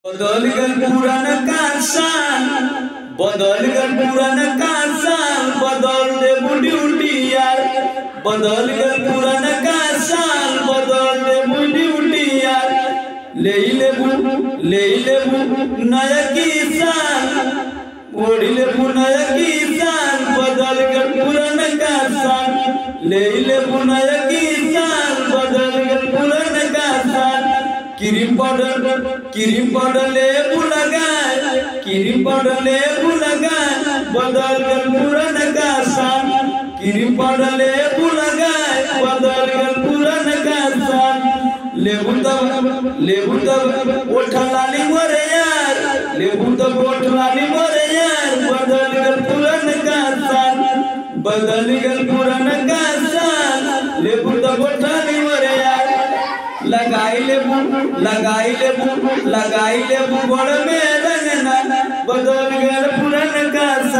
बदल गल पुराना का साल, बदल गल पुराना का साल, बदल दे ड्यूटी यार। बदल गल पुराना का साल, बदल दे ड्यूटी यार। ले लेबू नया की साल, ओढ़ी लेबू नया की साल, बदल गल पुराना का साल। ले लेबू नया की साल, बदल गल पुराना का साल। क्रीम पाउडर लेबू लगाए, क्रीम पाउडर लेबू लगाए, बदल गल पुराना का साल। क्रीम पाउडर लेबू लगाए, बदल गल पुराना का साल। लेबू तब ओठा लाली मोरे यार, लेबू तब ओठा लाली मोरे यार, बदल गल पुराना का साल। बदल गल पुराना का साल, लेबू तब ओठा लाली मोरे यार। लगाई लेबू बड़ में रंगना, बदल गल पुराना का साल।